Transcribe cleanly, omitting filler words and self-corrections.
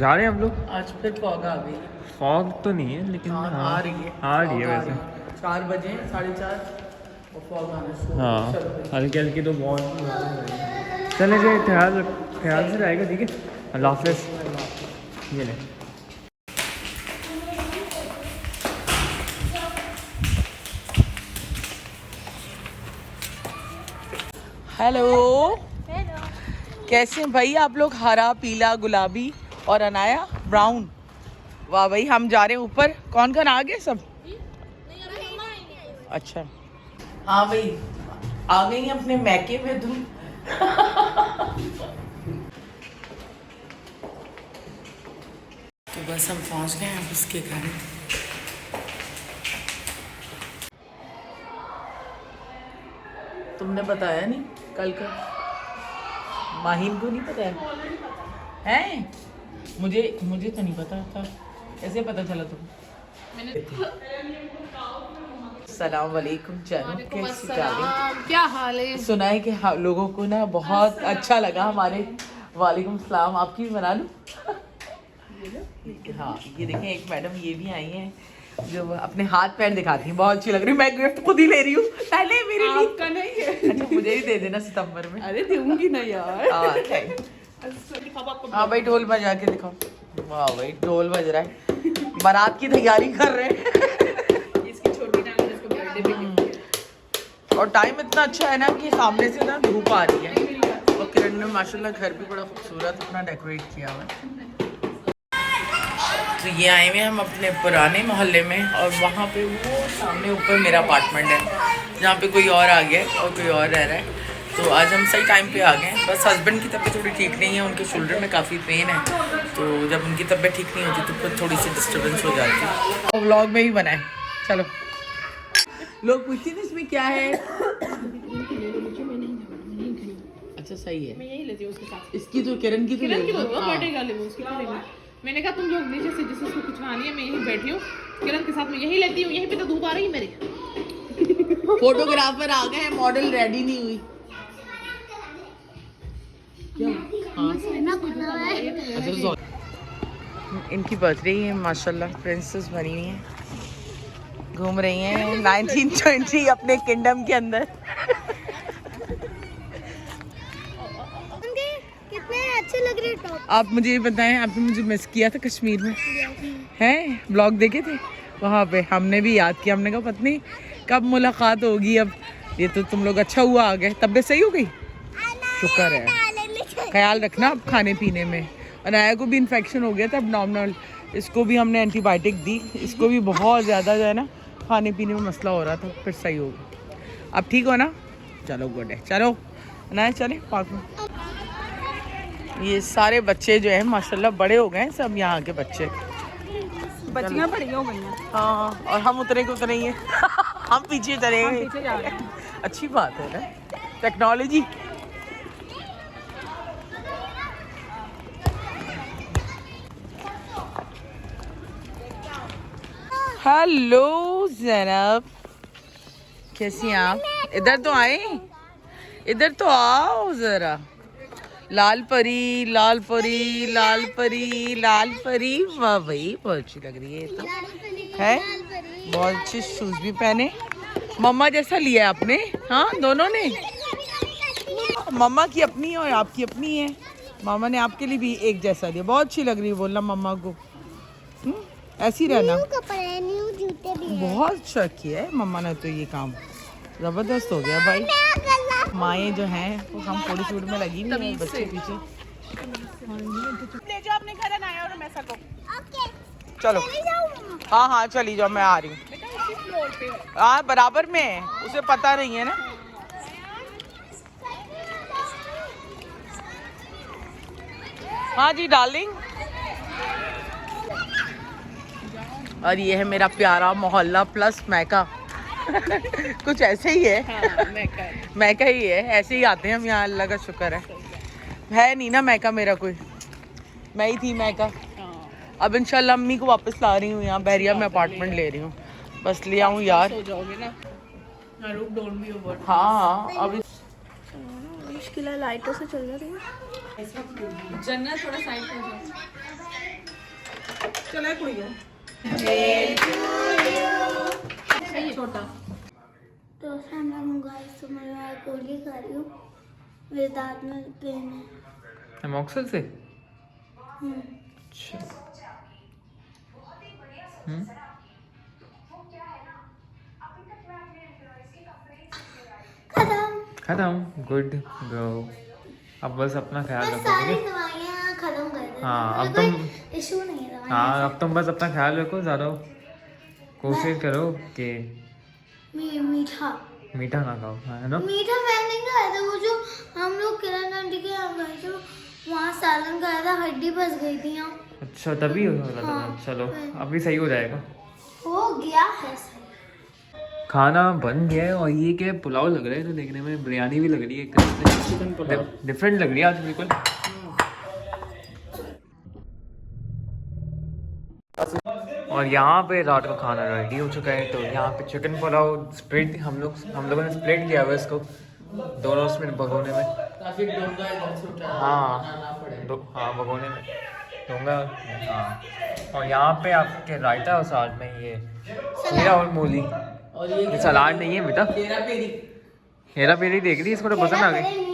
जा रहे हैं हम लोग। आज फिर फॉग आ गई। फॉग तो नहीं है लेकिन हाँ, हाँ, आ रही है। आ रही है वैसे। 4 बजे 4:30 और फॉग आना शुरू। हाँ चलो। हल्की हल्की तो बहुत चले गए। ख्याल से रहेगा। ठीक है, अल्लाह हाफ़िज़। ये ले। हेलो, कैसे हैं भाई आप लोग? हरा, पीला, गुलाबी और अनाया ब्राउन। वाह भाई, हम जा रहे हैं ऊपर। कौन कौन आ गए सब? अच्छा हाँ भाई, आ गई हैं अपने मैके में तुम। तो बस हम पहुंच गए हैं उसके घर। तुमने बताया नहीं कल का? माहिन को नहीं पता है? मुझे तो नहीं पता था। कैसे पता चला तुम्हें? सलाम वालेकुम जानू, कैसी जा रही? क्या हाल है? सुना है कि लोगों को ना बहुत अच्छा लगा हमारे। वालेकुम सलाम। आपकी भी बना लूं? हाँ ये देखें, एक मैडम ये भी आई हैं जो अपने हाथ पैर दिखाती हैं। बहुत अच्छी लग रही है। मैं गिफ्ट खुद ही ले रही हूँ। पहले मेरे लिए। आपका नहीं है? अच्छा मुझे ही दे देना सितंबर में। अरे दूंगी ना यार। हाँ थैंक। हाँ भाई ढोल बजा के दिखाओ। वाह भाई ढोल बज रहा है। बारात की तैयारी कर रहे हैं। इसकी छोटी नानी ने इसको बर्थडे पे गिफ्ट किया। और टाइम इतना अच्छा है ना कि सामने से ना धूप आ रही है। और किरण ने माशाल्लाह घर भी बड़ा खूबसूरत अपना डेकोरेट किया हुआ है। तो ये आए हुए हम अपने पुराने मोहल्ले में, और वहाँ पे वो सामने ऊपर मेरा अपार्टमेंट है जहाँ पे कोई और आ गया और कोई और रह रहा है। तो आज हम सही टाइम पे आ गए हैं। बस हस्बैंड की तबीयत थोड़ी ठीक नहीं है, उनके शोल्डर में काफ़ी पेन है। तो जब उनकी तबीयत ठीक नहीं होती तो फिर थोड़ी सी डिस्टर्बेंस हो जाती है। तो व्लॉग में ही बनाए। चलो, लोग पूछते थे इसमें क्या है। अच्छा सही है। मैं यही लेती हूँ उसके साथ। इसकी तो किरण की तो किरण की हाँ। बर्थडे का ले उसकी करेंगे। मैंने कहा तुम लोग नीचे से जिसको खिंचवानी है मैं यहीं बैठी हूँ किरण के साथ। मैं यही लेती हूँ। यहीं पे तो धूप आ रही है मेरी। फोटोग्राफर आ गए हैं, मॉडल रेडी नहीं हुई। अच्छा सॉरी। इनकी बर्थडे है माशाल्लाह, प्रिंसेस बनी हुई हैं, घूम रही हैं 1920 अपने किंगडम के अंदर। कितने अच्छे लग रहे टॉप। आप मुझे ये बताएं, आपने मुझे मिस किया था कश्मीर में? हैं ब्लॉग देखे थे वहाँ पे? हमने भी याद किया। हमने कहा पता नहीं कब मुलाकात होगी। अब ये तो तुम लोग अच्छा हुआ आ गए। तबीयत सही हो गई? शुक्र है। ख्याल रखना अब खाने पीने में। अनाया को भी इन्फेक्शन हो गया था एबनॉर्मल। इसको भी हमने एंटीबायोटिक दी। इसको भी बहुत ज़्यादा जो है ना खाने पीने में मसला हो रहा था, फिर सही हो गया। अब ठीक हो ना? चलो गुड है। चलो अनाया चले पार्क में। ये सारे बच्चे जो हैं माशाल्लाह बड़े हो गए हैं सब। यहाँ के बच्चे बच्चियां बड़ी हो गई हैं। हाँ, और हम उतरे को उतरे ही हैं। हम पीछे चले गए। पीछे जा रहे हैं। अच्छी बात है ना, टेक्नोलॉजी। हेलो ज़ैनब, कैसी हैं आप? इधर तो आए, इधर तो आओ ज़रा। लाल परी लाल परी लाल परी लाल परी। वाह भाई बहुत अच्छी लग रही है। तो है बहुत अच्छे शूज भी पहने। मम्मा जैसा लिया आपने? हाँ दोनों ने। मम्मा की अपनी और आपकी अपनी है। मामा ने आपके लिए भी एक जैसा दिया। बहुत अच्छी लग रही है। बोलना मम्मा को ऐसी रहना। न्यू जूते भी हैं। बहुत अच्छा किया है मम्मा ने तो। ये काम जबरदस्त हो गया भाई। माएँ जो हैं वो हम फोटो शूट में लगी हुई हैं बच्चे पीछे। ले जाओ अपने घर आया और मैं सबको। चलो हाँ हाँ चली जाओ, मैं आ रही हूँ। हाँ बराबर में है, उसे पता नहीं है ना। हाँ जी डार्लिंग। और ये है मेरा प्यारा मोहल्ला प्लस मैका। कुछ ऐसे ही है। हाँ, मैका ही है। ऐसे ही आते हैं हम यहाँ, अल्लाह का शुक्र है नहीं ना मैका मेरा कोई। मैं ही थी मैका। अब इंशाल्लाह अम्मी को वापस ला रही हूँ यहाँ बहरिया में अपार्टमेंट ले रही हूँ। बस ले आऊँ यार। हो जाओगे ना। हाँ अब मुश्किल लाइटों से चल रही है। जन्नत थोड़ा साइड हो जाओ। चले कुड़ियों छोटा तो मैं गाइस तो मैं गोली खा रही हूँ, मेरे दांत में पेन है। एमॉक्सल से हम्म। अच्छा खत्म। खत्म गुड गो अब बस अपना ख्याल मैं रखो सारी ठीक है दवाइयाँ खत्म कर दी। हाँ, अब कोई तुम- इशू नहीं है दवाइयाँ हाँ अब तुम बस अपना ख्याल रखो ज़्यादा कोशिश करो कि मीठा मीठा ना खाओ है ना मीठा मैं नहीं खाया था। वो जो हम लोग किरण आंटी के यहाँ गए थे वहाँ सालन खाया था, हड्डी फंस गई थी यहाँ। अच्छा तभी हो रहा था हाँ। चलो अभी सही हो जाएगा हो गया है सही। खाना बन गया है और ये क्या पुलाव लग रहा है तो देखने में बिरयानी भी लग रही है एक तरह से चिकन पुलाव डिफरेंट लग रही है आज बिल्कुल और यहाँ पे रात का खाना रेडी हो चुका है तो यहाँ पे चिकन पुलाव स्प्लिट हम लोगों ने स्प्लिट किया हुआ है इसको दोनों उसमें भगोने में काफी डोंगा इधर से उठा हाँ हाँ भगोने में दूंगा हाँ और यहाँ पे आपके रायता और साथ में ये खीरा और मूली और ये सलाद नहीं है बेटा तेरा पेरी हेरा फेरी देख रही है इसको तो पसंद आ गई